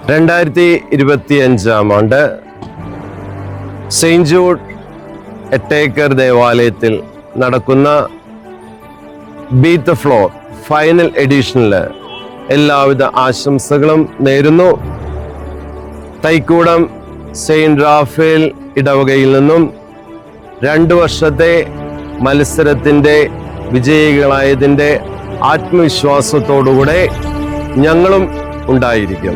2025 Saint Jude Ettekkar ദേവാലയത്തിൽ നടക്കുന്ന beat the floor final എഡിഷനിൽ എല്ലാവിധ ആശംസകളും നേരുന്നു. തൈക്കൂടം സെയിന്റ് റാഫേൽ ഇടവകയിൽ നിന്നും 2 വർഷത്തെ മത്സരത്തിൻ്റെ വിജയികളായതിൻ്റെ ആത്മവിശ്വാസത്തോടുകൂടെ ഞങ്ങളും ഉണ്ടായിരിക്കും.